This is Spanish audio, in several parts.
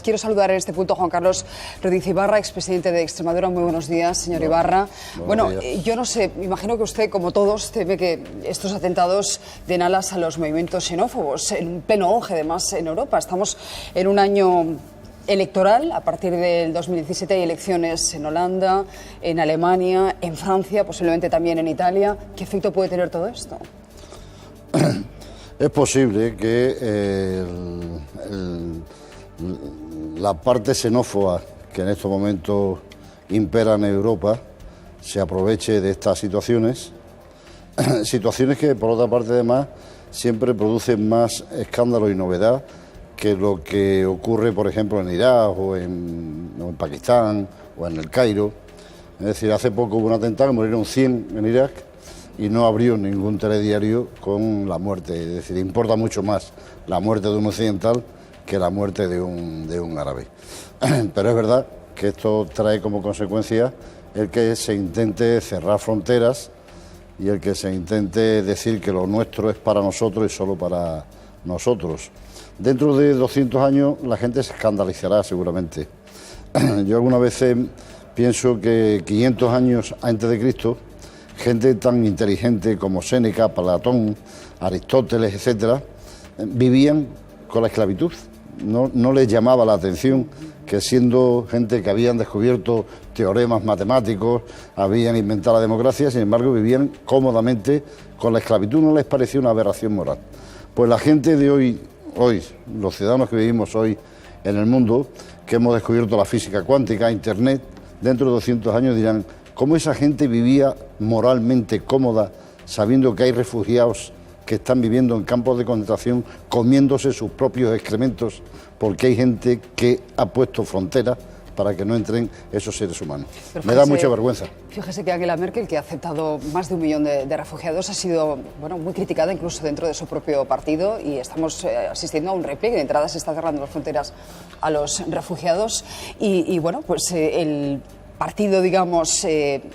Quiero saludar en este punto a Juan Carlos Rodríguez Ibarra, expresidente de Extremadura. Muy buenos días, señor Ibarra. Bueno, yo no sé, me imagino que usted, como todos, teme que estos atentados den alas a los movimientos xenófobos, en pleno auge, además, en Europa. Estamos en un año electoral. A partir del 2017 hay elecciones en Holanda, en Alemania, en Francia, posiblemente también en Italia. ¿Qué efecto puede tener todo esto? Es posible que la parte xenófoba que en estos momentos impera en Europa se aproveche de estas situaciones, situaciones que por otra parte además siempre producen más escándalo y novedad que lo que ocurre por ejemplo en Irak o en Pakistán o en el Cairo. Es decir, hace poco hubo un atentado, murieron 100 en Irak y no abrió ningún telediario con la muerte. Es decir, importa mucho más la muerte de un occidental que la muerte de un árabe. Pero es verdad que esto trae como consecuencia el que se intente cerrar fronteras y el que se intente decir que lo nuestro es para nosotros y solo para nosotros. Dentro de 200 años la gente se escandalizará seguramente. Yo algunas veces pienso que 500 años antes de Cristo, gente tan inteligente como Séneca, Platón, Aristóteles, etcétera, vivían con la esclavitud. No les llamaba la atención que siendo gente que habían descubierto teoremas matemáticos, habían inventado la democracia, sin embargo vivían cómodamente con la esclavitud, no les parecía una aberración moral. Pues la gente de hoy, los ciudadanos que vivimos hoy en el mundo, que hemos descubierto la física cuántica, Internet, dentro de 200 años dirán cómo esa gente vivía moralmente cómoda sabiendo que hay refugiados que están viviendo en campos de concentración comiéndose sus propios excrementos porque hay gente que ha puesto fronteras para que no entren esos seres humanos. Pero me da mucha vergüenza. Fíjese que Angela Merkel, que ha aceptado más de 1 millón de refugiados, ha sido muy criticada incluso dentro de su propio partido y estamos asistiendo a un repliegue. De entrada se está cerrando las fronteras a los refugiados y el partido, digamos,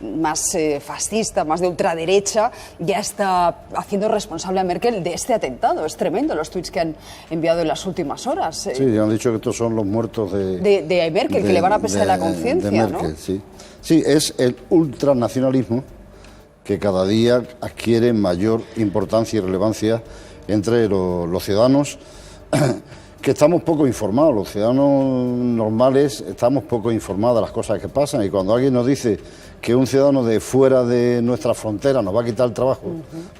más fascista, más de ultraderecha, ya está haciendo responsable a Merkel de este atentado. Es tremendo los tuits que han enviado en las últimas horas. Sí, ya han dicho que estos son los muertos de Merkel, que le van a pesar la conciencia, ¿no? Sí. Sí, es el ultranacionalismo que cada día adquiere mayor importancia y relevancia entre los ciudadanos que estamos poco informados. Los ciudadanos normales estamos poco informados de las cosas que pasan y cuando alguien nos dice que un ciudadano de fuera de nuestra frontera nos va a quitar el trabajo,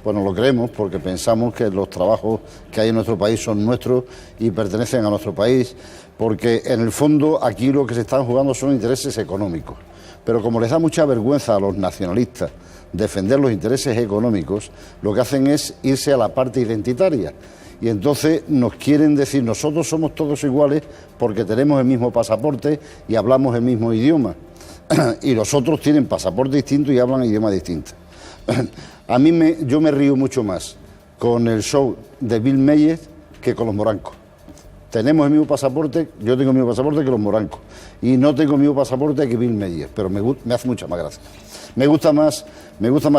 pues nos lo creemos porque pensamos que los trabajos que hay en nuestro país son nuestros y pertenecen a nuestro país, porque en el fondo aquí lo que se están jugando son intereses económicos. Pero como les da mucha vergüenza a los nacionalistas defender los intereses económicos, lo que hacen es irse a la parte identitaria. Y entonces nos quieren decir, nosotros somos todos iguales porque tenemos el mismo pasaporte y hablamos el mismo idioma. Y los otros tienen pasaporte distinto y hablan idiomas distintos. Yo me río mucho más con el show de Bill Mayer que con los morancos. Tenemos el mismo pasaporte, yo tengo el mismo pasaporte que los morancos. Y no tengo el mismo pasaporte que Bill Mayer, pero me hace mucha más gracia. Me gusta más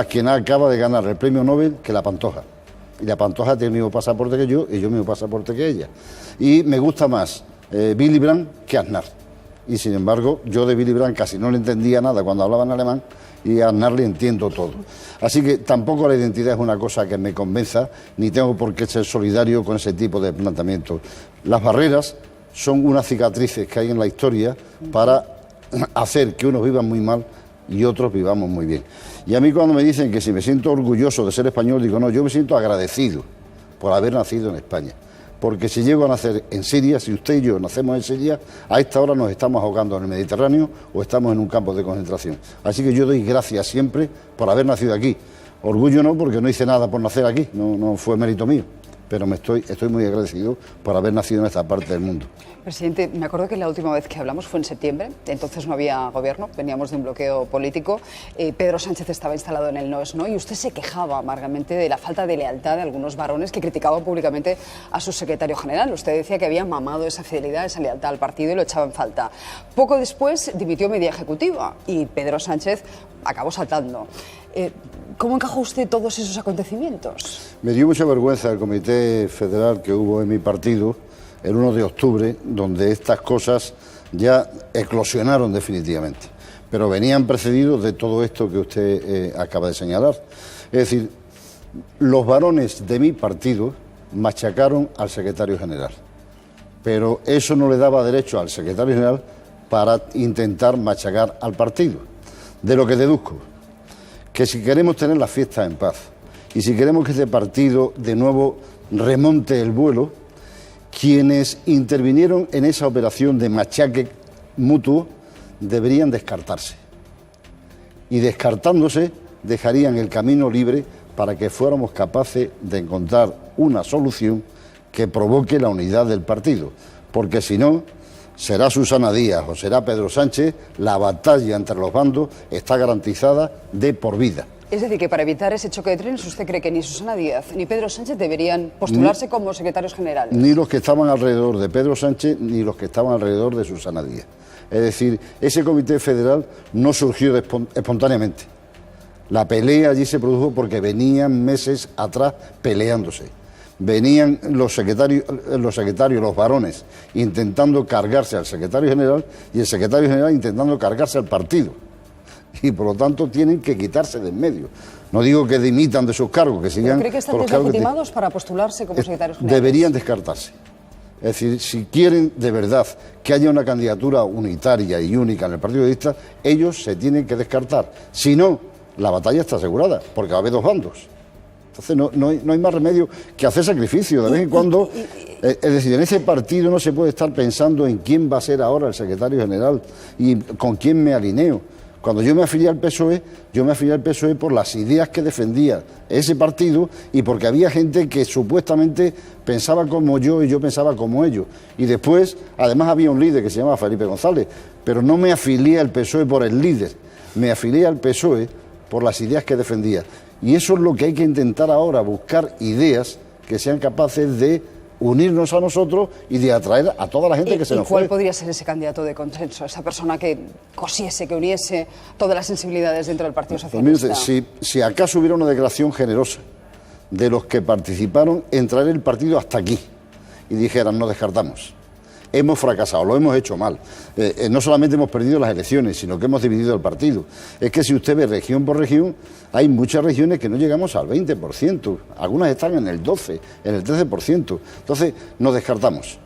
quien acaba de ganar el premio Nobel que la Pantoja. Y la Pantoja tiene el mismo pasaporte que yo y yo el mismo pasaporte que ella. Y me gusta más Willy Brandt que Aznar. Y sin embargo, yo de Willy Brandt casi no le entendía nada cuando hablaba en alemán y a Aznar le entiendo todo. Así que tampoco la identidad es una cosa que me convenza, ni tengo por qué ser solidario con ese tipo de planteamientos. Las barreras son unas cicatrices que hay en la historia para hacer que unos vivan muy mal y otros vivamos muy bien. Y a mí cuando me dicen que si me siento orgulloso de ser español, digo no, yo me siento agradecido por haber nacido en España. Porque si llego a nacer en Siria, si usted y yo nacemos en Siria, a esta hora nos estamos ahogando en el Mediterráneo o estamos en un campo de concentración. Así que yo doy gracias siempre por haber nacido aquí. Orgullo no, porque no hice nada por nacer aquí, no fue mérito mío. Pero estoy muy agradecido por haber nacido en esta parte del mundo. Presidente, me acuerdo que la última vez que hablamos fue en septiembre, entonces no había gobierno, veníamos de un bloqueo político, Pedro Sánchez estaba instalado en el no es no y usted se quejaba amargamente de la falta de lealtad de algunos varones que criticaban públicamente a su secretario general. Usted decía que había mamado esa fidelidad, esa lealtad al partido y lo echaba en falta. Poco después dimitió media ejecutiva y Pedro Sánchez acabó saltando. ¿Cómo encajó usted todos esos acontecimientos? Me dio mucha vergüenza el comité federal que hubo en mi partido el 1 de octubre, donde estas cosas ya eclosionaron definitivamente. Pero venían precedidos de todo esto que usted acaba de señalar. Es decir, los varones de mi partido machacaron al secretario general, pero eso no le daba derecho al secretario general para intentar machacar al partido. De lo que deduzco, que si queremos tener la fiesta en paz y si queremos que este partido de nuevo remonte el vuelo, quienes intervinieron en esa operación de machaque mutuo deberían descartarse. Y descartándose, dejarían el camino libre para que fuéramos capaces de encontrar una solución que provoque la unidad del partido. Porque si no, será Susana Díaz o será Pedro Sánchez, la batalla entre los bandos está garantizada de por vida. Es decir, que para evitar ese choque de trenes, ¿usted cree que ni Susana Díaz ni Pedro Sánchez deberían postularse como secretarios generales? Ni los que estaban alrededor de Pedro Sánchez ni los que estaban alrededor de Susana Díaz. Es decir, ese comité federal no surgió espontáneamente. La pelea allí se produjo porque venían meses atrás peleándose. Venían los secretarios, los varones, intentando cargarse al secretario general y el secretario general intentando cargarse al partido. Y por lo tanto tienen que quitarse de en medio. No digo que dimitan de sus cargos, que sigan... ¿Cree que están deslegitimados para postularse como secretarios generales? Deberían descartarse. Es decir, si quieren de verdad que haya una candidatura unitaria y única en el Partido Socialista, ellos se tienen que descartar. Si no, la batalla está asegurada, porque va a haber dos bandos. Entonces no hay más remedio que hacer sacrificio de vez en cuando. Es decir, en ese partido no se puede estar pensando en quién va a ser ahora el secretario general y con quién me alineo. Cuando yo me afilié al PSOE, por las ideas que defendía ese partido y porque había gente que supuestamente pensaba como yo y yo pensaba como ellos. Y después, además había un líder que se llamaba Felipe González, pero no me afilié al PSOE por el líder, me afilié al PSOE por las ideas que defendía. Y eso es lo que hay que intentar ahora, buscar ideas que sean capaces de unirnos a nosotros y de atraer a toda la gente que se nos fue. ¿Y cuál podría ser ese candidato de consenso, esa persona que cosiese, que uniese todas las sensibilidades dentro del Partido Socialista? Pues mire, si acaso hubiera una declaración generosa de los que participaron en traer el partido hasta aquí y dijeran, no descartamos, hemos fracasado, lo hemos hecho mal, no solamente hemos perdido las elecciones, sino que hemos dividido el partido. Es que si usted ve región por región, hay muchas regiones que no llegamos al 20%, algunas están en el 12%, en el 13%, entonces nos descartamos.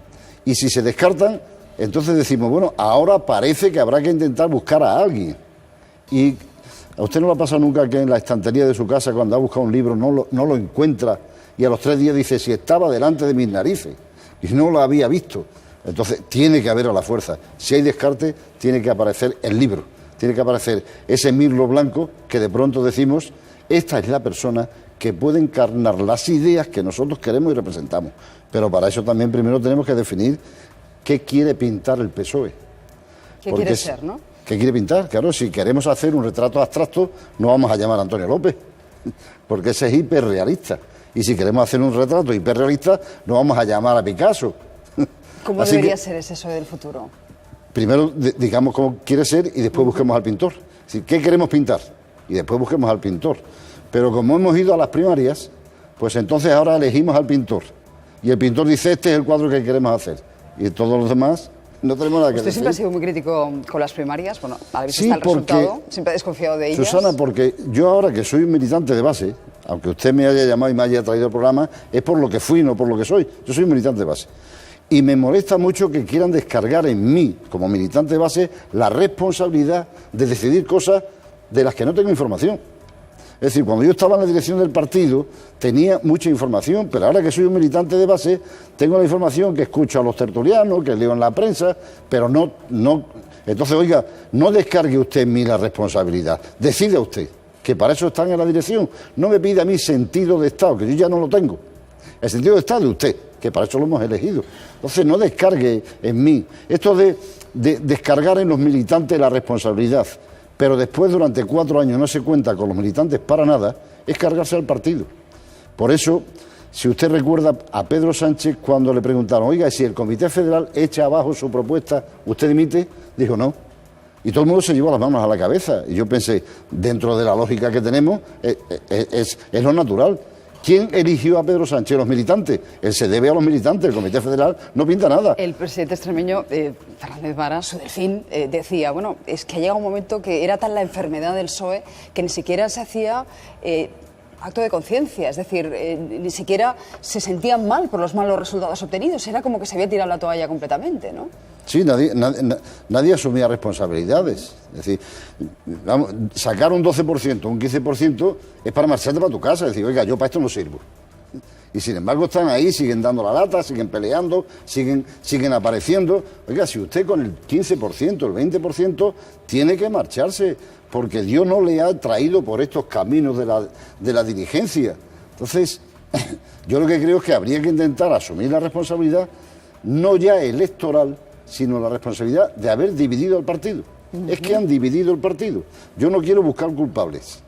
Y si se descartan, entonces decimos, bueno, ahora parece que habrá que intentar buscar a alguien. Y a usted no le ha pasado nunca que en la estantería de su casa, cuando ha buscado un libro, no lo encuentra y a los 3 días dice, si estaba delante de mis narices y no lo había visto. Entonces tiene que haber a la fuerza. Si hay descarte, tiene que aparecer el libro, tiene que aparecer ese mirlo blanco que de pronto decimos, esta es la persona que puede encarnar las ideas que nosotros queremos y representamos. Pero para eso también primero tenemos que definir qué quiere pintar el PSOE. ¿Qué quiere ser, no? ¿Qué quiere pintar? Claro, si queremos hacer un retrato abstracto, no vamos a llamar a Antonio López, porque ese es hiperrealista. Y si queremos hacer un retrato hiperrealista, no vamos a llamar a Picasso. ¿Cómo debería ser ese PSOE del futuro? Primero digamos cómo quiere ser y después busquemos al pintor. Es decir, ¿qué queremos pintar? Y después busquemos al pintor. Pero como hemos ido a las primarias, pues entonces ahora elegimos al pintor. Y el pintor dice, este es el cuadro que queremos hacer. Y todos los demás no tenemos nada que decir. Usted siempre ha sido muy crítico con las primarias. Bueno, a la vista está el resultado. Siempre ha desconfiado de ellas. Susana, porque yo ahora que soy un militante de base, aunque usted me haya llamado y me haya traído el programa, es por lo que fui, no por lo que soy. Yo soy un militante de base. Y me molesta mucho que quieran descargar en mí, como militante de base, la responsabilidad de decidir cosas de las que no tengo información. Es decir, cuando yo estaba en la dirección del partido, tenía mucha información, pero ahora que soy un militante de base, tengo la información que escucho a los tertulianos, que leo en la prensa, pero no. Entonces, oiga, no descargue usted en mí la responsabilidad, decida usted, que para eso están en la dirección. No me pida a mí sentido de Estado, que yo ya no lo tengo. El sentido de Estado de usted, que para eso lo hemos elegido. Entonces no descargue en mí. Esto de descargar en los militantes la responsabilidad, pero después durante 4 años no se cuenta con los militantes para nada, es cargarse al partido. Por eso, si usted recuerda a Pedro Sánchez cuando le preguntaron, oiga, si el Comité Federal echa abajo su propuesta, ¿usted dimite? Dijo no. Y todo el mundo se llevó las manos a la cabeza. Y yo pensé, dentro de la lógica que tenemos, es lo natural. ¿Quién eligió a Pedro Sánchez? Los militantes. Él se debe a los militantes. El Comité Federal no pinta nada. El presidente extremeño, Fernández Vara, su delfín, decía, bueno, es que ha llegado un momento que era tan la enfermedad del PSOE que ni siquiera se hacía acto de conciencia, es decir, ni siquiera se sentían mal por los malos resultados obtenidos, era como que se había tirado la toalla completamente, ¿no? Sí, nadie asumía responsabilidades. Es decir, vamos, sacar un 12%, un 15% es para marcharte para tu casa, es decir, oiga, yo para esto no sirvo. Y sin embargo están ahí, siguen dando la lata, siguen peleando, siguen apareciendo. Oiga, si usted con el 15%, el 20%, tiene que marcharse, porque Dios no le ha traído por estos caminos de la dirigencia. Entonces, yo lo que creo es que habría que intentar asumir la responsabilidad, no ya electoral, sino la responsabilidad de haber dividido el partido. Es que han dividido el partido. Yo no quiero buscar culpables,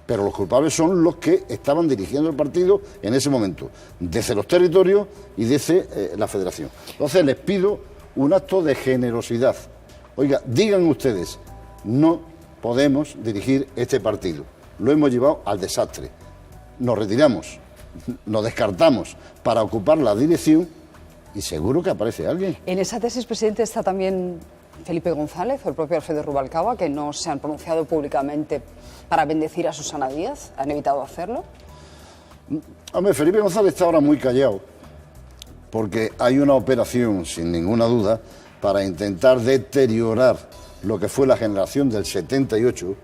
pero los culpables son los que estaban dirigiendo el partido en ese momento, desde los territorios y desde la federación. Entonces les pido un acto de generosidad. Oiga, digan ustedes, no podemos dirigir este partido. Lo hemos llevado al desastre. Nos retiramos, nos descartamos para ocupar la dirección y seguro que aparece alguien. En esa tesis, presidente, está también Felipe González o el propio Alfredo Rubalcaba, que no se han pronunciado públicamente para bendecir a Susana Díaz. ¿Han evitado hacerlo? Hombre, Felipe González está ahora muy callado, porque hay una operación, sin ninguna duda, para intentar deteriorar lo que fue la generación del 78,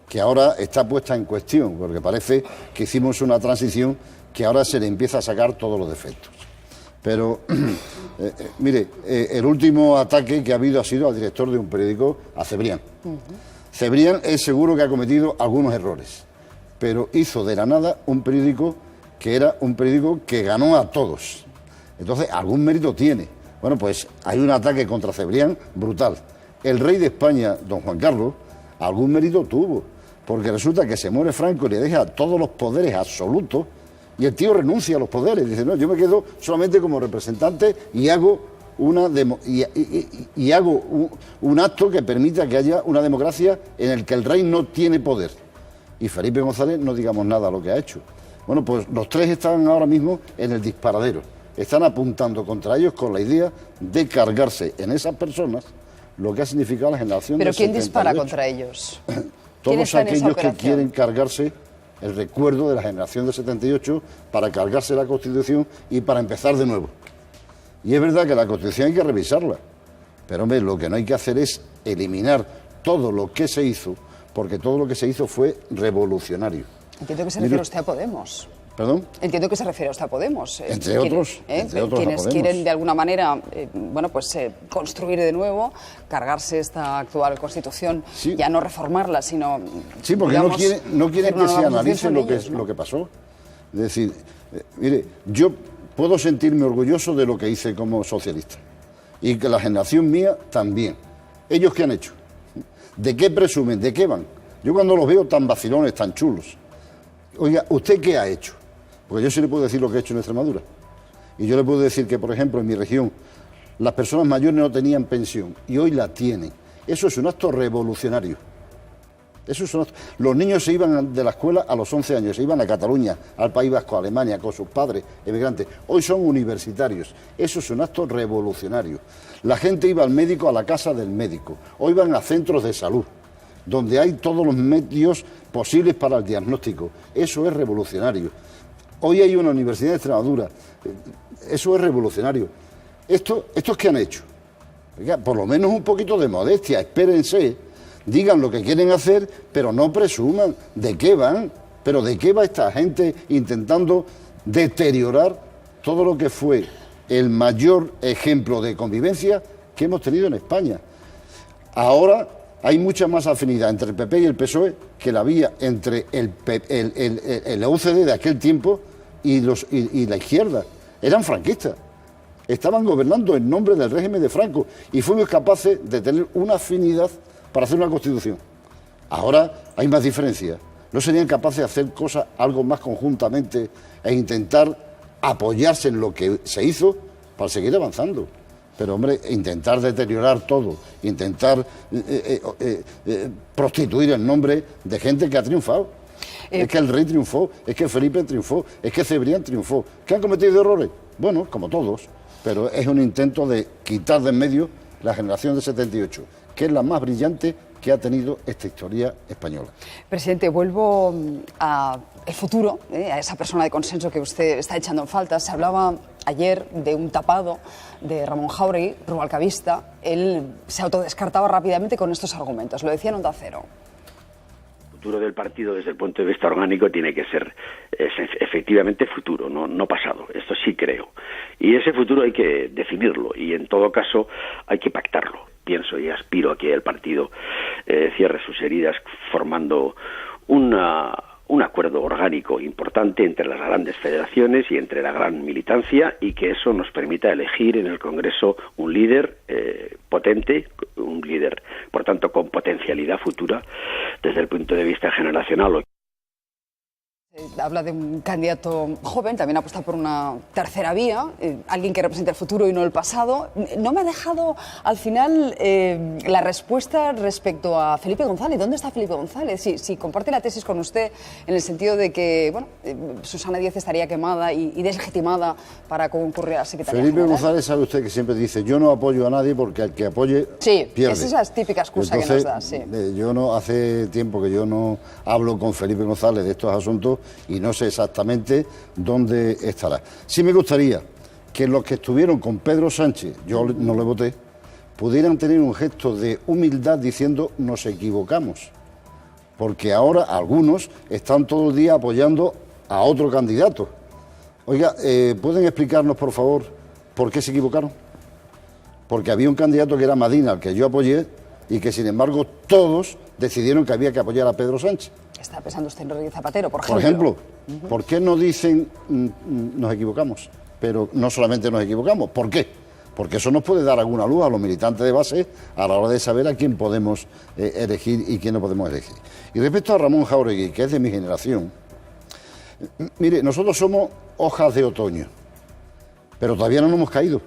que ahora está puesta en cuestión, porque parece que hicimos una transición que ahora se le empieza a sacar todos los defectos. Pero, mire, el último ataque que ha habido ha sido al director de un periódico, a Cebrián. Cebrián es seguro que ha cometido algunos errores, pero hizo de la nada un periódico que era un periódico que ganó a todos. Entonces, algún mérito tiene. Bueno, pues hay un ataque contra Cebrián brutal. El rey de España, don Juan Carlos, algún mérito tuvo, porque resulta que se muere Franco y le deja todos los poderes absolutos. Y el tío renuncia a los poderes, dice, no, yo me quedo solamente como representante y hago un acto que permita que haya una democracia en el que el rey no tiene poder. Y Felipe González no digamos nada a lo que ha hecho. Bueno, pues los tres están ahora mismo en el disparadero. Están apuntando contra ellos con la idea de cargarse en esas personas lo que ha significado la generación del 78. ¿Pero quién dispara contra ellos? Todos aquellos que quieren cargarse el recuerdo de la generación del 78 para cargarse la Constitución y para empezar de nuevo. Y es verdad que la Constitución hay que revisarla, pero hombre, lo que no hay que hacer es eliminar todo lo que se hizo, porque todo lo que se hizo fue revolucionario. Entiendo que se refiere usted a Podemos. ¿Perdón? Entiendo que se refiere usted a Podemos. Entre otros quienes quieren de alguna manera construir de nuevo, cargarse esta actual Constitución, sí. Ya no reformarla, sino... Sí, porque digamos, no quieren que se analice lo que pasó. Es decir, mire, yo puedo sentirme orgulloso de lo que hice como socialista y que la generación mía también. ¿Ellos qué han hecho? ¿De qué presumen? ¿De qué van? Yo cuando los veo tan vacilones, tan chulos, oiga, ¿usted qué ha hecho? Porque yo sí le puedo decir lo que he hecho en Extremadura. Y yo le puedo decir que, por ejemplo, en mi región, las personas mayores no tenían pensión y hoy la tienen. Eso es un acto revolucionario. Eso es un acto. Los niños se iban de la escuela a los 11 años, se iban a Cataluña, al País Vasco, a Alemania, con sus padres, emigrantes. Hoy son universitarios. Eso es un acto revolucionario. La gente iba al médico a la casa del médico. Hoy van a centros de salud, donde hay todos los medios posibles para el diagnóstico. Eso es revolucionario. Hoy hay una universidad de Extremadura. Eso es revolucionario. ¿Estos qué han hecho? Oiga, por lo menos un poquito de modestia, espérense, digan lo que quieren hacer, pero no presuman. ¿De qué van? ¿Pero de qué va esta gente intentando deteriorar todo lo que fue el mayor ejemplo de convivencia que hemos tenido en España? Ahora hay mucha más afinidad entre el PP y el PSOE que la había entre la UCD de aquel tiempo y la izquierda. Eran franquistas. Estaban gobernando en nombre del régimen de Franco y fuimos capaces de tener una afinidad para hacer una Constitución. Ahora hay más diferencias. ¿No serían capaces de hacer cosas algo más conjuntamente e intentar apoyarse en lo que se hizo para seguir avanzando? Pero, hombre, intentar deteriorar todo, intentar prostituir el nombre de gente que ha triunfado. Es que el rey triunfó, es que Felipe triunfó, es que Cebrián triunfó. ¿Que han cometido errores? Bueno, como todos, pero es un intento de quitar de en medio la generación de 78, que es la más brillante que ha tenido esta historia española. Presidente, vuelvo a el futuro, a esa persona de consenso que usted está echando en falta. Se hablaba ayer de un tapado de Ramón Jáuregui, rubalcavista. Él se autodescartaba rápidamente con estos argumentos. Lo decía en Onda Cero. El futuro del partido desde el punto de vista orgánico tiene que ser efectivamente futuro, no pasado. Esto sí creo. Y ese futuro hay que definirlo y en todo caso hay que pactarlo. Pienso y aspiro a que el partido cierre sus heridas formando un acuerdo orgánico importante entre las grandes federaciones y entre la gran militancia y que eso nos permita elegir en el Congreso un líder potente, un líder, por tanto, con potencialidad futura desde el punto de vista generacional. Habla de un candidato joven, también apuesta por una tercera vía, alguien que represente el futuro y no el pasado. No me ha dejado al final la respuesta respecto a Felipe González. ¿Dónde está Felipe González? Si comparte la tesis con usted en el sentido de que Susana Díaz estaría quemada y deslegitimada para concurrir a la Secretaría Felipe General. González, sabe usted que siempre dice, yo no apoyo a nadie porque el que apoye pierde. Es esa típica excusa. Entonces, que nos da, sí. Yo no, hace tiempo que yo no hablo con Felipe González de estos asuntos y no sé exactamente dónde estará. Sí me gustaría que los que estuvieron con Pedro Sánchez, yo no le voté, pudieran tener un gesto de humildad diciendo nos equivocamos, porque ahora algunos están todo el día apoyando a otro candidato. Oiga, ¿pueden explicarnos por favor por qué se equivocaron? Porque había un candidato que era Madina, al que yo apoyé, y que sin embargo todos decidieron que había que apoyar a Pedro Sánchez. Está pensando usted en Rodríguez Zapatero, por ejemplo. Por ejemplo, ¿por qué no dicen nos equivocamos? Pero no solamente nos equivocamos, ¿por qué? Porque eso nos puede dar alguna luz a los militantes de base a la hora de saber a quién podemos elegir y quién no podemos elegir. Y respecto a Ramón Jáuregui, que es de mi generación, mire, nosotros somos hojas de otoño, pero todavía no nos hemos caído,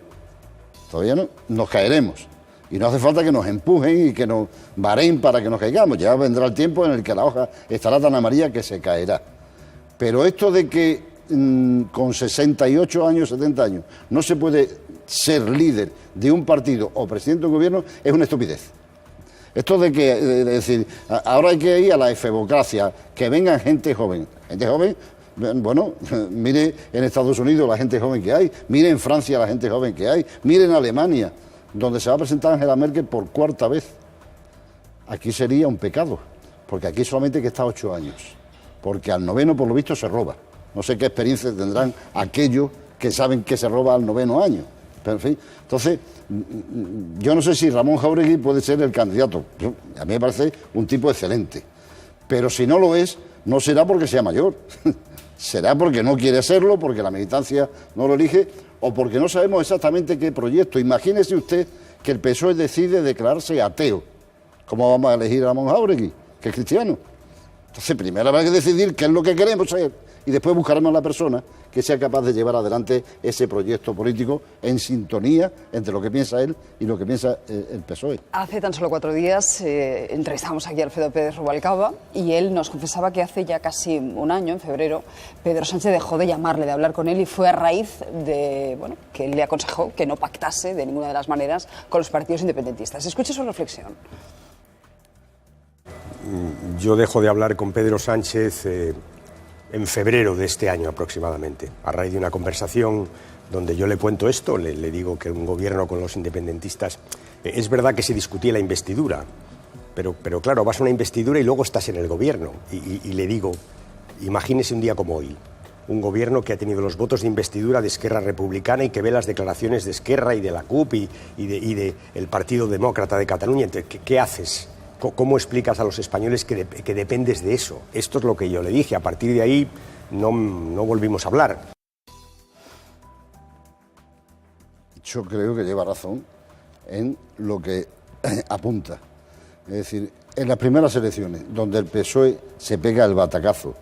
todavía no, nos caeremos. Y no hace falta que nos empujen y que nos bareen para que nos caigamos. Ya vendrá el tiempo en el que la hoja estará tan amarilla que se caerá. Pero esto de que con 68 años, 70 años, no se puede ser líder de un partido o presidente de un gobierno es una estupidez. Esto de que, decir, ahora hay que ir a la efebocracia, que vengan gente joven. Gente joven, bueno, mire en Estados Unidos la gente joven que hay, mire en Francia la gente joven que hay, mire en Alemania, donde se va a presentar Angela Merkel por cuarta vez. Aquí sería un pecado, porque aquí solamente hay que estar 8 años, porque al noveno por lo visto se roba. No sé qué experiencia tendrán aquellos que saben que se roba al noveno año. Pero, en fin, entonces, yo no sé si Ramón Jáuregui puede ser el candidato. A mí me parece un tipo excelente, pero si no lo es, no será porque sea mayor, será porque no quiere serlo, porque la militancia no lo elige, o porque no sabemos exactamente qué proyecto. Imagínese usted que el PSOE decide declararse ateo. ¿Cómo vamos a elegir a Ramón Jáuregui, que es cristiano? Entonces, primero habrá que decidir qué es lo que queremos ser y después buscaremos a la persona que sea capaz de llevar adelante ese proyecto político en sintonía entre lo que piensa él y lo que piensa el PSOE. Hace tan solo 4 días entrevistamos aquí a Alfredo Pérez Rubalcaba y él nos confesaba que hace ya casi un año, en febrero, Pedro Sánchez dejó de llamarle, de hablar con él y fue a raíz de que él le aconsejó que no pactase de ninguna de las maneras con los partidos independentistas. Escuche su reflexión. Yo dejo de hablar con Pedro Sánchez en febrero de este año aproximadamente, a raíz de una conversación donde yo le cuento esto, le digo que un gobierno con los independentistas, es verdad que se discutía la investidura, pero claro, vas a una investidura y luego estás en el gobierno, y le digo, imagínese un día como hoy, un gobierno que ha tenido los votos de investidura de Esquerra Republicana y que ve las declaraciones de Esquerra y de la CUP y de el Partido Demócrata de Cataluña. Entonces, ¿qué haces? ¿Cómo explicas a los españoles que dependes de eso? Esto es lo que yo le dije. A partir de ahí no volvimos a hablar. Yo creo que lleva razón en lo que apunta. Es decir, en las primeras elecciones, donde el PSOE se pega el batacazo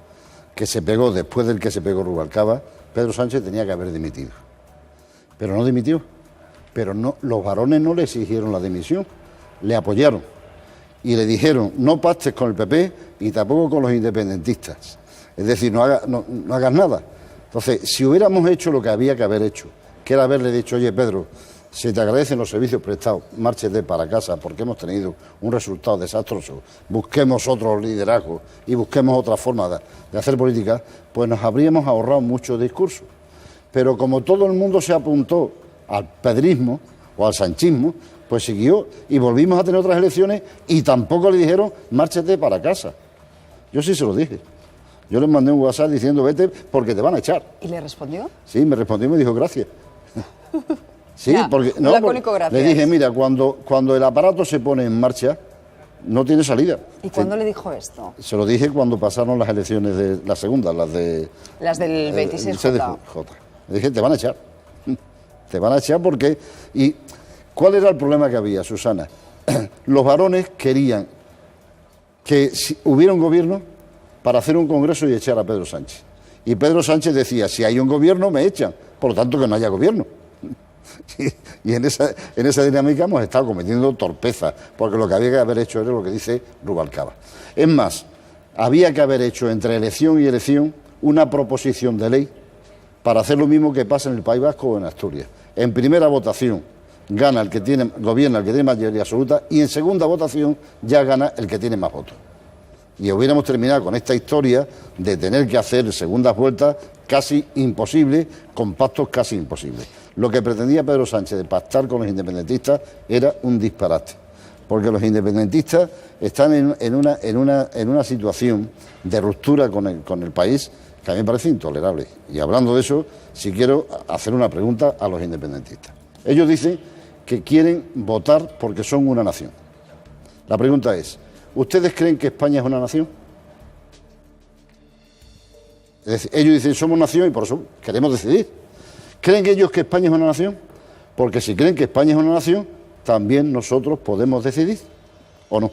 que se pegó después del que se pegó Rubalcaba, Pedro Sánchez tenía que haber dimitido. Pero no dimitió. Pero no, los varones no le exigieron la dimisión, le apoyaron. y le dijeron no pactes con el PP y tampoco con los independentistas. Es decir, no hagas nada. Entonces, si hubiéramos hecho lo que había que haber hecho, que era haberle dicho, oye Pedro, se te agradecen los servicios prestados, márchete para casa porque hemos tenido un resultado desastroso, busquemos otro liderazgo y busquemos otra forma de hacer política, pues nos habríamos ahorrado mucho discurso. Pero como todo el mundo se apuntó al pedrismo o al sanchismo, pues siguió y volvimos a tener otras elecciones y tampoco le dijeron márchate para casa. Yo sí se lo dije. Yo les mandé un WhatsApp diciendo vete porque te van a echar. ¿Y le respondió? Sí, me respondió y me dijo gracias. Sí, ya, porque le dije, mira, cuando el aparato se pone en marcha, no tiene salida. ¿Y cuándo le dijo esto? Se lo dije cuando pasaron las elecciones de las segundas, las del 26J. Le dije, te van a echar. Te van a echar porque... ¿Y cuál era el problema que había, Susana? Los varones querían que hubiera un gobierno para hacer un congreso y echar a Pedro Sánchez. Y Pedro Sánchez decía, si hay un gobierno me echan, por lo tanto que no haya gobierno. Y en esa dinámica hemos estado cometiendo torpeza, porque lo que había que haber hecho era lo que dice Rubalcaba. Es más, había que haber hecho entre elección y elección una proposición de ley para hacer lo mismo que pasa en el País Vasco o en Asturias. En primera votación gobierna el que tiene mayoría absoluta y en segunda votación ya gana el que tiene más votos. Y hubiéramos terminado con esta historia de tener que hacer segundas vueltas casi imposibles, con pactos casi imposibles. Lo que pretendía Pedro Sánchez de pactar con los independentistas era un disparate, porque los independentistas están en una situación de ruptura con el país que a mí me parece intolerable. Y hablando de eso, si quiero hacer una pregunta a los independentistas. Ellos dicen que quieren votar porque son una nación. La pregunta es, ¿ustedes creen que España es una nación? Es decir, ellos dicen somos nación y por eso queremos decidir. ¿Creen ellos que España es una nación? Porque si creen que España es una nación, también nosotros podemos decidir, ¿o no?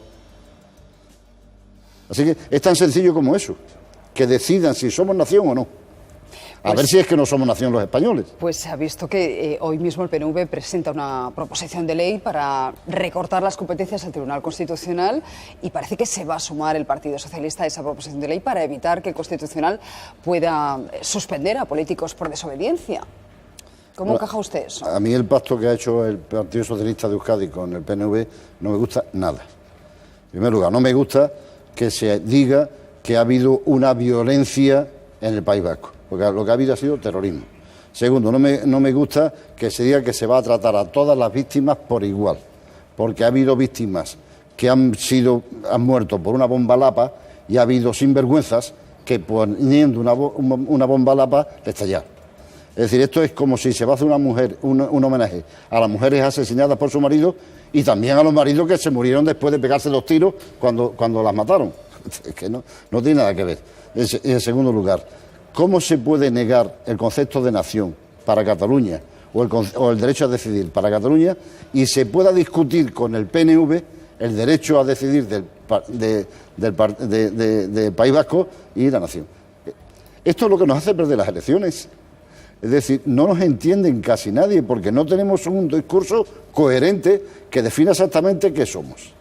Así que es tan sencillo como eso, que decidan si somos nación o no. A ver si es que no somos nación los españoles. Pues se ha visto que hoy mismo el PNV presenta una proposición de ley para recortar las competencias al Tribunal Constitucional y parece que se va a sumar el Partido Socialista a esa proposición de ley para evitar que el Constitucional pueda suspender a políticos por desobediencia. ¿Cómo encaja usted eso? A mí el pacto que ha hecho el Partido Socialista de Euskadi con el PNV no me gusta nada. En primer lugar, no me gusta que se diga que ha habido una violencia en el País Vasco, porque lo que ha habido ha sido terrorismo. Segundo, no me gusta que se diga que se va a tratar a todas las víctimas por igual, porque ha habido víctimas que han muerto por una bomba lapa y ha habido sinvergüenzas que poniendo una bomba lapa le estallaron. Es decir, esto es como si se va a hacer un homenaje a las mujeres asesinadas por su marido y también a los maridos que se murieron después de pegarse 2 tiros cuando las mataron. Es que no tiene nada que ver. En segundo lugar, ¿cómo se puede negar el concepto de nación para Cataluña o el derecho a decidir para Cataluña y se pueda discutir con el PNV el derecho a decidir del País Vasco y la nación? Esto es lo que nos hace perder las elecciones. Es decir, no nos entienden casi nadie porque no tenemos un discurso coherente que defina exactamente qué somos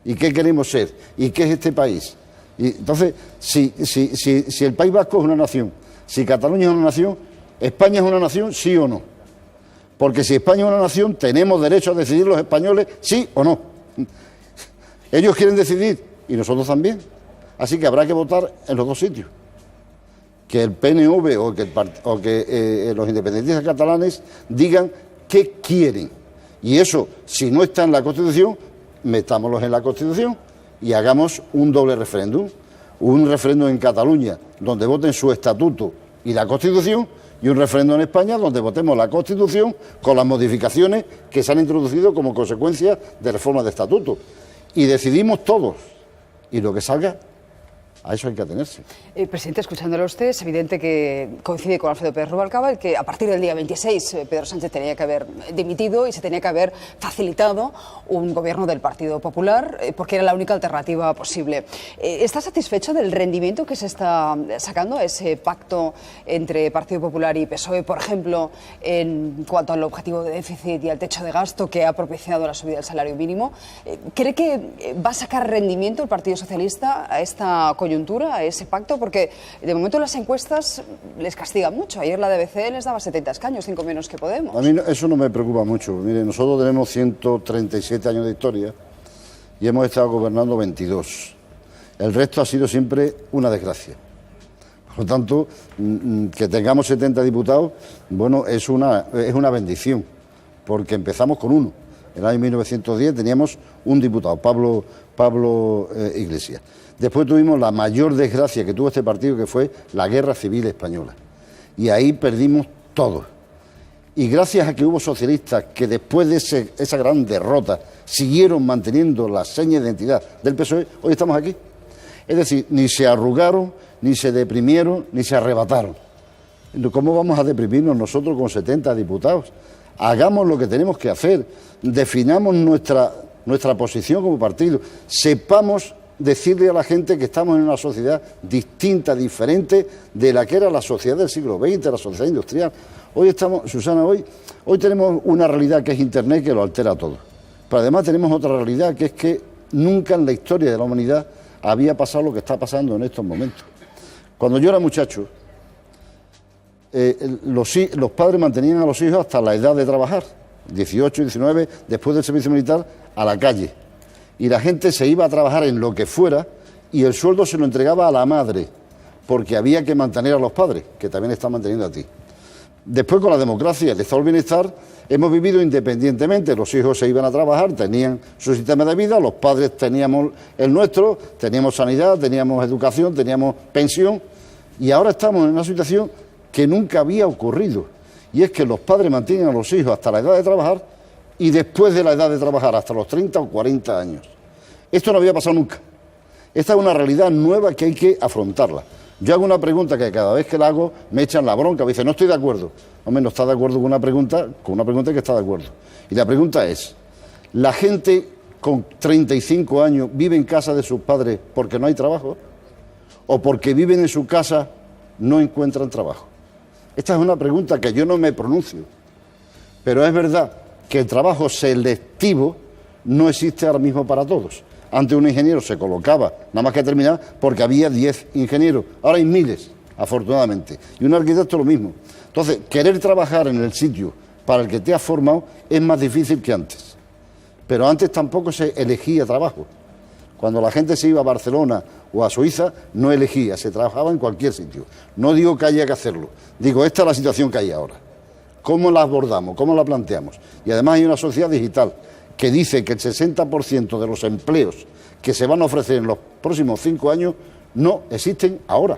y qué queremos ser y qué es este país. Y entonces, si el País Vasco es una nación, si Cataluña es una nación, ¿España es una nación, sí o no? Porque si España es una nación, tenemos derecho a decidir los españoles, sí o no. Ellos quieren decidir y nosotros también. Así que habrá que votar en los dos sitios. Que el PNV o que los independentistas catalanes digan qué quieren. Y eso, si no está en la Constitución, metámoslos en la Constitución y hagamos un doble referéndum. Un referéndum en Cataluña, donde voten su estatuto y la Constitución, y un referéndum en España, donde votemos la Constitución con las modificaciones que se han introducido como consecuencia de reformas de estatuto. Y decidimos todos. Y lo que salga, A eso hay que atenerse. Presidente, escuchándolo a usted, es evidente que coincide con Alfredo Pérez Rubalcaba el que a partir del día 26 Pedro Sánchez tenía que haber dimitido y se tenía que haber facilitado un gobierno del Partido Popular porque era la única alternativa posible. ¿Está satisfecho del rendimiento que se está sacando ese pacto entre Partido Popular y PSOE, por ejemplo, en cuanto al objetivo de déficit y al techo de gasto que ha propiciado la subida del salario mínimo? ¿Cree que va a sacar rendimiento el Partido Socialista a esta coyuntura, a ese pacto? Porque de momento las encuestas les castigan mucho. Ayer la DBC les daba 70 escaños, 5 menos que Podemos. A mí eso no me preocupa mucho. Mire, nosotros tenemos 137 años de historia y hemos estado gobernando 22. El resto ha sido siempre una desgracia. Por lo tanto, que tengamos 70 diputados, bueno, es una bendición, porque empezamos con uno. En el año 1910 teníamos un diputado, Pablo Iglesias. Después tuvimos la mayor desgracia que tuvo este partido, que fue la Guerra Civil Española. Y ahí perdimos todo. Y gracias a que hubo socialistas que después de esa gran derrota siguieron manteniendo la seña de identidad del PSOE, hoy estamos aquí. Es decir, ni se arrugaron, ni se deprimieron, ni se arrebataron. ¿Cómo vamos a deprimirnos nosotros con 70 diputados? Hagamos lo que tenemos que hacer, definamos nuestra posición como partido, sepamos decirle a la gente que estamos en una sociedad distinta, diferente de la que era la sociedad del siglo XX, la sociedad industrial. Hoy estamos, Susana, hoy tenemos una realidad que es Internet, que lo altera todo. Pero además tenemos otra realidad, que es que nunca en la historia de la humanidad había pasado lo que está pasando en estos momentos. Cuando yo era muchacho, los padres mantenían a los hijos hasta la edad de trabajar, 18, 19, después del servicio militar, a la calle. Y la gente se iba a trabajar en lo que fuera y el sueldo se lo entregaba a la madre, porque había que mantener a los padres, que también están manteniendo a ti. Después, con la democracia y el estado del bienestar, hemos vivido independientemente. Los hijos se iban a trabajar, tenían su sistema de vida, los padres teníamos el nuestro, teníamos sanidad, teníamos educación, teníamos pensión, y ahora estamos en una situación que nunca había ocurrido, y es que los padres mantienen a los hijos hasta la edad de trabajar y después de la edad de trabajar, hasta los 30 o 40 años. Esto no había pasado nunca. Esta es una realidad nueva que hay que afrontarla. Yo hago una pregunta que cada vez que la hago me echan la bronca, me dicen, no estoy de acuerdo. Hombre, no está de acuerdo con una pregunta que está de acuerdo. Y la pregunta es, ¿la gente con 35 años vive en casa de sus padres porque no hay trabajo? ¿O porque viven en su casa no encuentran trabajo? Esta es una pregunta que yo no me pronuncio. Pero es verdad que el trabajo selectivo no existe ahora mismo para todos. Antes un ingeniero se colocaba, nada más que terminar, porque había 10 ingenieros. Ahora hay miles, afortunadamente. Y un arquitecto lo mismo. Entonces, querer trabajar en el sitio para el que te has formado es más difícil que antes. Pero antes tampoco se elegía trabajo. Cuando la gente se iba a Barcelona o a Suiza, no elegía, se trabajaba en cualquier sitio. No digo que haya que hacerlo, digo, esta es la situación que hay ahora. ¿Cómo la abordamos? ¿Cómo la planteamos? Y además hay una sociedad digital que dice que el 60% de los empleos que se van a ofrecer en los próximos 5 años no existen ahora.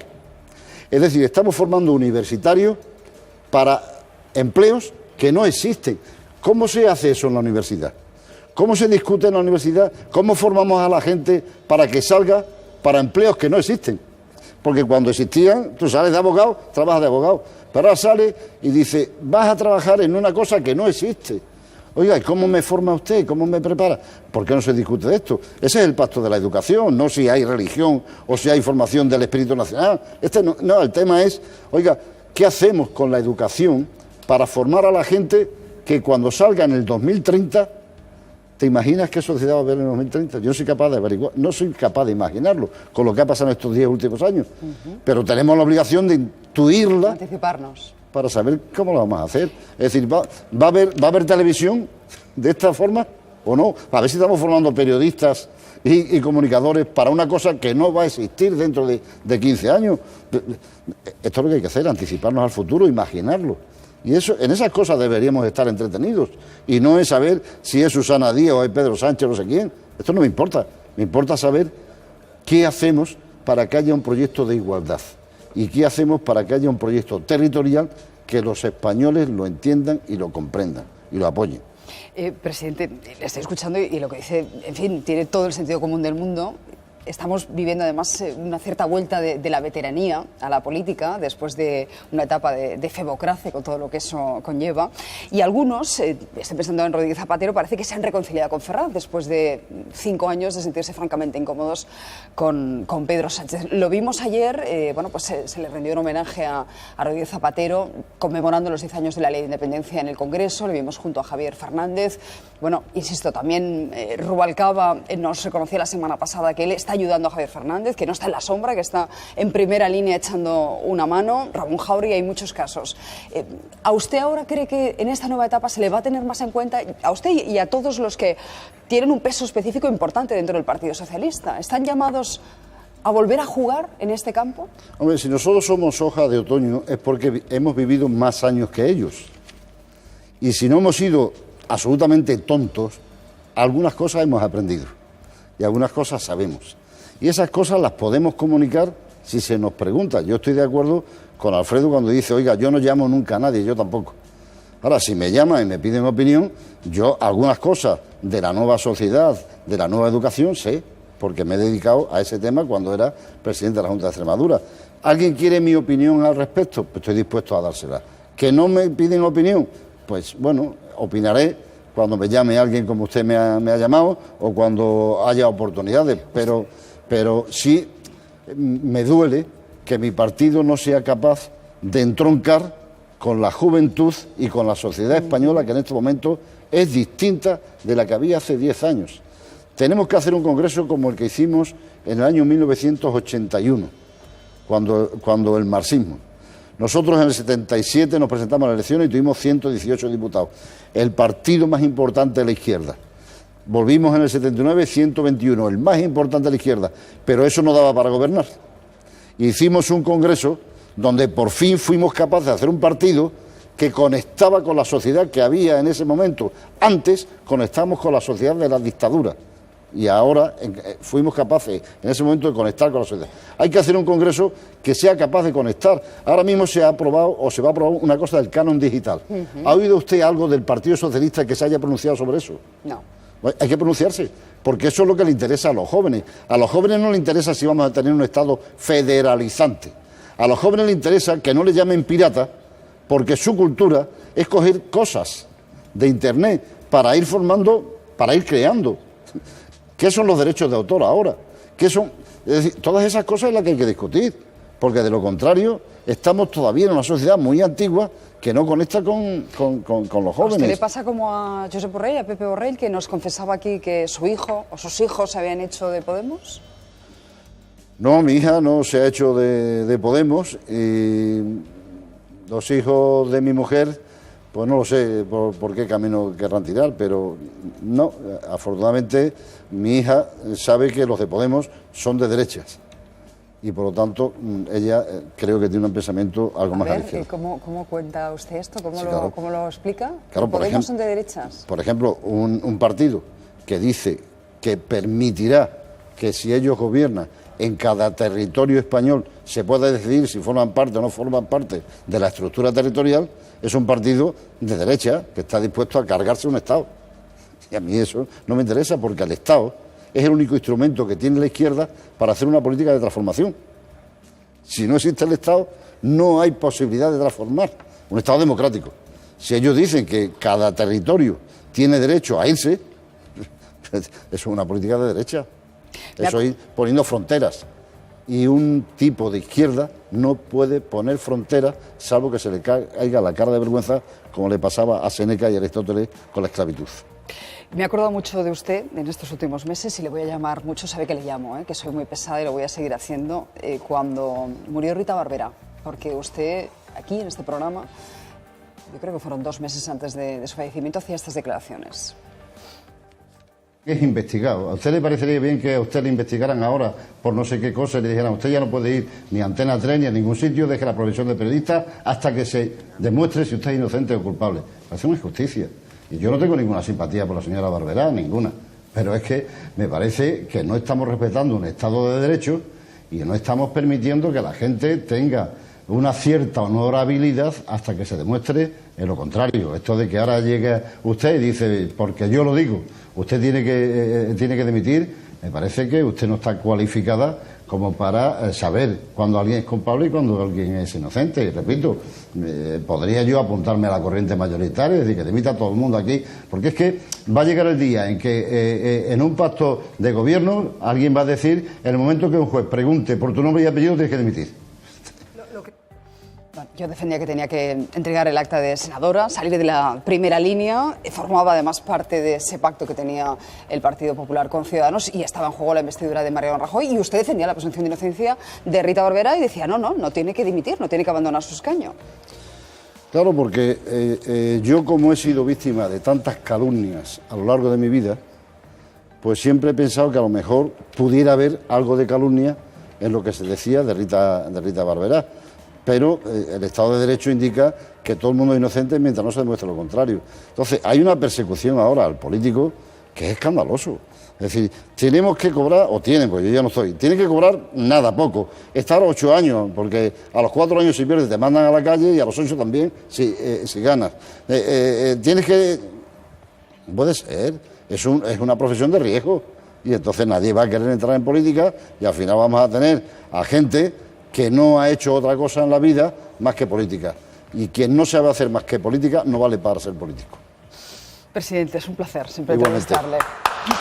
Es decir, estamos formando universitarios para empleos que no existen. ¿Cómo se hace eso en la universidad? ¿Cómo se discute en la universidad? ¿Cómo formamos a la gente para que salga para empleos que no existen? Porque cuando existían, tú sales de abogado, trabajas de abogado, pero ahora sales y dice, vas a trabajar en una cosa que no existe. Oiga, ¿cómo me forma usted? ¿Cómo me prepara? ¿Por qué no se discute de esto? Ese es el pacto de la educación, no si hay religión o si hay formación del espíritu nacional. No, el tema es, oiga, ¿qué hacemos con la educación para formar a la gente que cuando salga en el 2030, ¿te imaginas qué sociedad va a haber en el 2030? Yo no soy capaz de averiguar, no soy capaz de imaginarlo con lo que ha pasado en estos 10 últimos años. Pero tenemos la obligación de intuirla. Anticiparnos. Para saber cómo lo vamos a hacer. Es decir, ¿va a haber televisión de esta forma o no? A ver si estamos formando periodistas y comunicadores para una cosa que no va a existir dentro de 15 años. Esto es lo que hay que hacer, anticiparnos al futuro, imaginarlo. Y en esas cosas deberíamos estar entretenidos. Y no es saber si es Susana Díaz o es Pedro Sánchez o no sé quién. Esto no me importa. Me importa saber qué hacemos para que haya un proyecto de igualdad. ¿Y qué hacemos para que haya un proyecto territorial que los españoles lo entiendan y lo comprendan y lo apoyen? Presidente, le estoy escuchando y lo que dice, en fin, tiene todo el sentido común del mundo. estamos viviendo además una cierta vuelta de la veteranía a la política, después de una etapa de febocracia con todo lo que eso conlleva. Y algunos, estoy pensando en Rodríguez Zapatero, parece que se han reconciliado con Ferraz después de 5 años de sentirse francamente incómodos con Pedro Sánchez. Lo vimos ayer, bueno, pues se le rindió un homenaje a Rodríguez Zapatero conmemorando los 10 años de la Ley de Independencia en el Congreso. Lo vimos junto a Javier Fernández. Bueno, insisto, también Rubalcaba nos reconocía la semana pasada que él está ayudando a Javier Fernández, que no está en la sombra, que está en primera línea echando una mano. Ramón Jáuregui, hay muchos casos. ¿A usted ahora cree que en esta nueva etapa se le va a tener más en cuenta, a usted y a todos los que tienen un peso específico importante dentro del Partido Socialista? ¿Están llamados a volver a jugar en este campo? Hombre, si nosotros somos hoja de otoño es porque hemos vivido más años que ellos. Y si no hemos sido absolutamente tontos, algunas cosas hemos aprendido y algunas cosas sabemos. Y esas cosas las podemos comunicar si se nos pregunta. Yo estoy de acuerdo con Alfredo cuando dice, oiga, yo no llamo nunca a nadie, yo tampoco. Ahora, si me llaman y me piden opinión, yo algunas cosas de la nueva sociedad, de la nueva educación, sé, porque me he dedicado a ese tema cuando era presidente de la Junta de Extremadura. ¿Alguien quiere mi opinión al respecto? Pues estoy dispuesto a dársela. ¿Que no me piden opinión? Pues bueno, opinaré cuando me llame alguien como usted me ha llamado o cuando haya oportunidades, pero sí me duele que mi partido no sea capaz de entroncar con la juventud y con la sociedad española, que en este momento es distinta de la que había hace 10 años. Tenemos que hacer un congreso como el que hicimos en el año 1981, cuando el marxismo. Nosotros en el 77 nos presentamos a las elecciones y tuvimos 118 diputados, el partido más importante de la izquierda. Volvimos en el 79, 121, el más importante de la izquierda, pero eso no daba para gobernar. Hicimos un congreso donde por fin fuimos capaces de hacer un partido que conectaba con la sociedad que había en ese momento. Antes conectamos con la sociedad de la dictadura y ahora fuimos capaces en ese momento de conectar con la sociedad. Hay que hacer un congreso que sea capaz de conectar. Ahora mismo se ha aprobado o se va a aprobar una cosa del canon digital. ¿Ha oído usted algo del Partido Socialista que se haya pronunciado sobre eso? No. Hay que pronunciarse, porque eso es lo que le interesa a los jóvenes. A los jóvenes no les interesa si vamos a tener un Estado federalizante. A los jóvenes les interesa que no les llamen pirata, porque su cultura es coger cosas de Internet para ir formando, para ir creando. ¿Qué son los derechos de autor ahora? ¿Qué son? Es decir, todas esas cosas es las que hay que discutir, porque de lo contrario estamos todavía en una sociedad muy antigua que no conecta con los jóvenes. ¿A usted le pasa como a Josep Borrell, a Pepe Borrell, que nos confesaba aquí que su hijo o sus hijos se habían hecho de Podemos? No, mi hija no se ha hecho de Podemos y los hijos de mi mujer, pues no lo sé por qué camino querrán tirar, pero no, afortunadamente mi hija sabe que los de Podemos son de derechas y por lo tanto ella creo que tiene un pensamiento algo más a la izquierda. ¿Cómo cuenta usted esto? Claro. ¿Cómo lo explica? Claro, ¿Podemos son de derechas? Por ejemplo, un partido que dice que permitirá que si ellos gobiernan en cada territorio español se pueda decidir si forman parte o no forman parte de la estructura territorial, es un partido de derecha que está dispuesto a cargarse un Estado. Y a mí eso no me interesa porque el Estado es el único instrumento que tiene la izquierda para hacer una política de transformación. Si no existe el Estado, no hay posibilidad de transformar un Estado democrático. Si ellos dicen que cada territorio tiene derecho a irse, eso es una política de derecha. Eso es poniendo fronteras. Y un tipo de izquierda no puede poner fronteras salvo que se le caiga la cara de vergüenza como le pasaba a Séneca y Aristóteles con la esclavitud. Me he acordado mucho de usted en estos últimos meses y le voy a llamar mucho, sabe que le llamo, que soy muy pesada y lo voy a seguir haciendo, cuando murió Rita Barberá, porque usted aquí en este programa, yo creo que fueron 2 meses antes de su fallecimiento, hacía estas declaraciones. Es investigado. ¿A usted le parecería bien que a usted le investigaran ahora por no sé qué cosa y le dijeran usted ya no puede ir ni a Antena 3 ni a ningún sitio, deje la profesión de periodista hasta que se demuestre si usted es inocente o culpable? Parece una injusticia. Y yo no tengo ninguna simpatía por la señora Barberá, ninguna. Pero es que me parece que no estamos respetando un Estado de Derecho y no estamos permitiendo que la gente tenga una cierta honorabilidad hasta que se demuestre en lo contrario. Esto de que ahora llegue usted y dice, porque yo lo digo, usted tiene que dimitir, me parece que usted no está cualificada como para saber cuándo alguien es culpable y cuándo alguien es inocente. Y repito, podría yo apuntarme a la corriente mayoritaria, es decir, que dimita a todo el mundo aquí, porque es que va a llegar el día en que en un pacto de gobierno alguien va a decir, en el momento que un juez pregunte por tu nombre y apellido, tienes que dimitir. Bueno, yo defendía que tenía que entregar el acta de senadora, salir de la primera línea, formaba además parte de ese pacto que tenía el Partido Popular con Ciudadanos y estaba en juego la investidura de Mariano Rajoy, y usted defendía la presunción de inocencia de Rita Barberá y decía, no tiene que dimitir, no tiene que abandonar su escaño. Claro, porque yo, como he sido víctima de tantas calumnias a lo largo de mi vida, pues siempre he pensado que a lo mejor pudiera haber algo de calumnia en lo que se decía de Rita Barberá. Pero el Estado de Derecho indica que todo el mundo es inocente mientras no se demuestre lo contrario. Entonces, hay una persecución ahora al político que es escandaloso. Es decir, tenemos que cobrar, o tienen, porque yo ya no estoy, tienen que cobrar nada, poco. Estar 8 años, porque a los 4 años si pierdes te mandan a la calle y a los 8 también si ganas. Tienes que... Puede ser, es una profesión de riesgo. Y entonces nadie va a querer entrar en política y al final vamos a tener a gente que no ha hecho otra cosa en la vida más que política. Y quien no sabe hacer más que política no vale para ser político. Presidente, es un placer siempre Igualmente. entrevistarle.